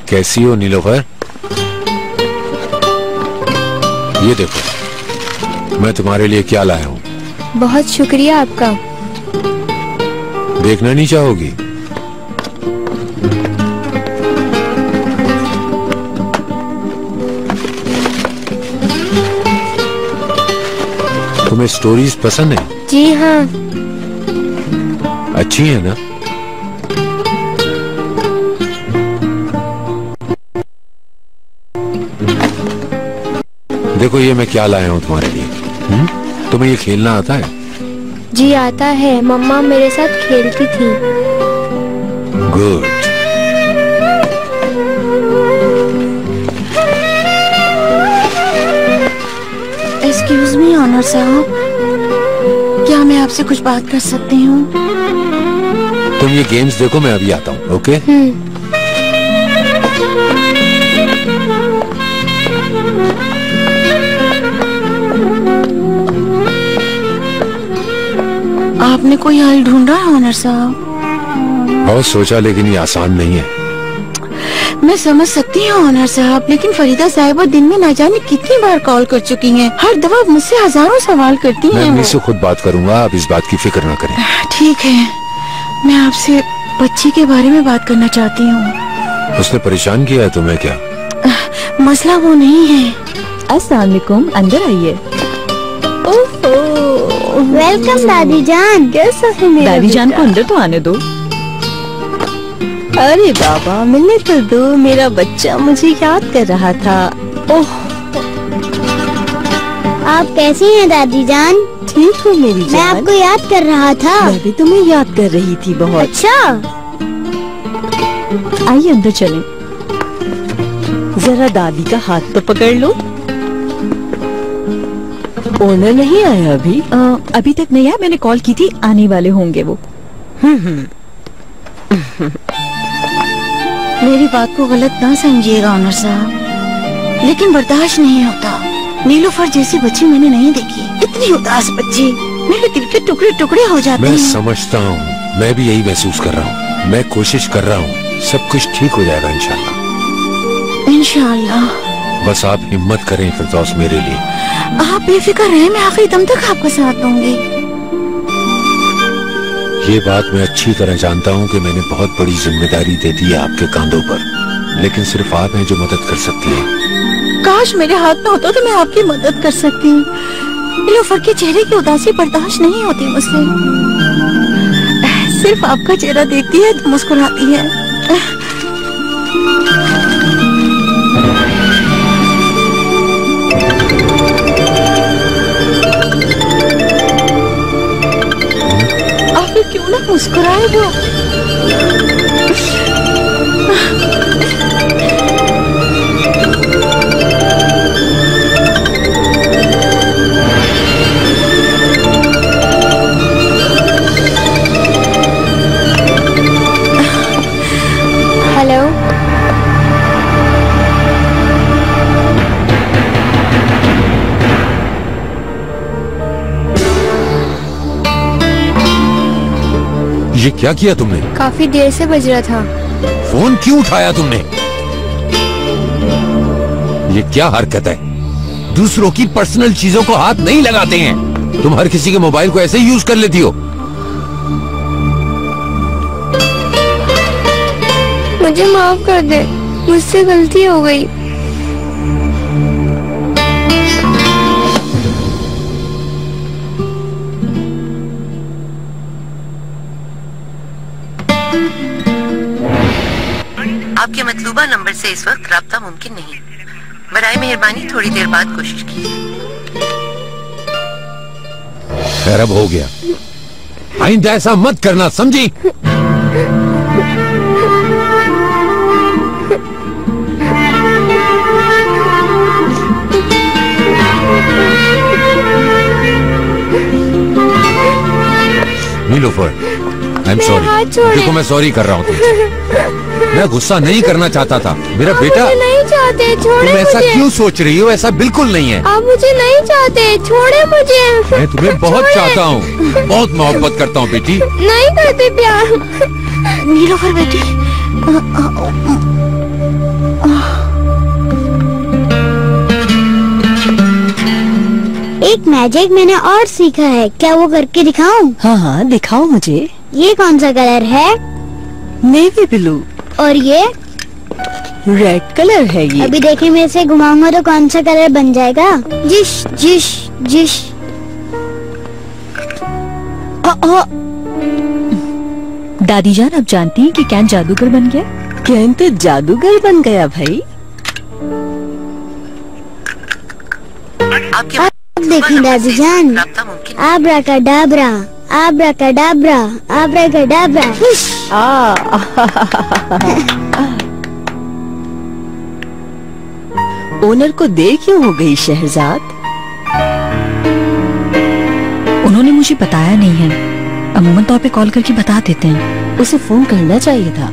कैसी हो नीलोफर? ये देखो मैं तुम्हारे लिए क्या लाया हूँ। बहुत शुक्रिया आपका। देखना नहीं चाहोगी? तुम्हें स्टोरीज पसंद है? जी हाँ। अच्छी है ना? देखो ये मैं क्या लाया हूँ तुम्हारे लिए। तुम्हें ये खेलना आता है? जी आता है, मम्मा मेरे साथ खेलती थी। गुड। एक्सक्यूज मी ऑनर साहब, क्या मैं आपसे कुछ बात कर सकती हूँ? तुम ये गेम्स देखो, मैं अभी आता हूँ। ओके? आपने कोई हल ढूंढा है ऑनर साहब? बहुत सोचा लेकिन ये आसान नहीं है। मैं समझ सकती हूँ ऑनर साहब, लेकिन फरीदा साहिबा दिन में न जाने कितनी बार कॉल कर चुकी हैं। हर दफा मुझसे हजारों सवाल करती हैं। मैं अम्मी से खुद बात करूंगा, आप इस बात की फिक्र न करें। ठीक है, मैं आपसे बच्ची के बारे में बात करना चाहती हूँ। उसने परेशान किया है तुम्हें क्या? मसला वो नहीं है। अस्सलाम वालेकुम, अंदर आइए। वेलकम दादी जान। कैसा है मेरा दादी जान को अंदर तो आने दो। अरे बाबा मिलने तो दो, मेरा बच्चा मुझे याद कर रहा था। ओह आप कैसी हैं दादी जान? ठीक हूँ मेरी जान। मैं आपको याद कर रहा था। मैं भी तुम्हें याद कर रही थी बहुत। अच्छा आइए अंदर चलें। जरा दादी का हाथ तो पकड़ लो। ओनर नहीं आया अभी? अभी तक नहीं आया, मैंने कॉल की थी, आने वाले होंगे वो। मेरी बात को गलत ना समझिएगा ऑनर साहब, लेकिन बर्दाश्त नहीं होता। नीलोफर जैसी बच्ची मैंने नहीं देखी, इतनी उदास बच्ची, मेरे दिल के टुकड़े टुकड़े हो जाते हैं। मैं समझता हूँ, मैं भी यही महसूस कर रहा हूँ। मैं कोशिश कर रहा हूँ, सब कुछ ठीक हो जाएगा इंशाल्लाह। इंशाल्लाह। बस आप हिम्मत करें फिरदौस मेरे लिए। आप बेफिक्र रहें, मैं आखिरी दम तक आपका साथ दूंगी। ये बात मैं अच्छी तरह जानता हूँ कि मैंने बहुत बड़ी जिम्मेदारी दे दी है आपके कांधों पर, लेकिन सिर्फ आप हैं जो मदद कर सकती हैं। काश मेरे हाथ में होता तो मैं आपकी मदद कर सकती हूँ। नीलोफर के चेहरे की उदासी बर्दाश्त नहीं होती मुझसे। सिर्फ आपका चेहरा देखती है तो मुस्कुराती है। क्यों ना मुस्कुराए वो? हेलो। ये क्या किया तुमने? काफी देर से बज रहा था। फोन क्यों उठाया तुमने? ये क्या हरकत है? दूसरों की पर्सनल चीजों को हाथ नहीं लगाते हैं। तुम हर किसी के मोबाइल को ऐसे ही यूज कर लेती हो। मुझे माफ कर दे, मुझसे गलती हो गई। आपके मतलूबा नंबर से इस वक्त राब्ता मुमकिन नहीं। बराए मेहरबानी थोड़ी देर बाद कोशिश कीजिए। खैर अब हो गया, आइंदा ऐसा मत करना, समझी? Nilofar, I am sorry. देखो मैं सॉरी कर रहा हूँ तुमसे। मैं गुस्सा नहीं करना चाहता था मेरा बेटा। नहीं चाहते, छोड़े तुम ऐसा मुझे। क्यों सोच रही हो? ऐसा बिल्कुल नहीं है। आप मुझे नहीं चाहते, छोड़े मुझे। मैं तुम्हें बहुत चाहता हूँ, बहुत मोहब्बत करता हूँ बेटी। नहीं करते प्यार। नीलोफर बेटी, एक मैजिक मैंने और सीखा है, क्या वो करके दिखाऊं? हाँ हाँ दिखाओ मुझे। ये कौन सा कलर है? Navy blue. और ये? रेड कलर है ये। अभी देखे मैं इसे घुमाऊंगा तो कौन सा कलर बन जाएगा? जिश जिश जिश। दादी जान अब जानती हैं कि कैन जादूगर बन गया। कैन तो जादूगर बन गया भाई। आपके अब देखें दादी जान, राब्ता मुमकिन आब्राकाडाब्रा आब्राकाडाब्रा आब्राकाडाब्रा। ओनर को देर क्यों हो गई शहजाद? उन्होंने मुझे बताया नहीं है। अमूमन तौर पे कॉल करके बता देते हैं। उसे फोन करना चाहिए था।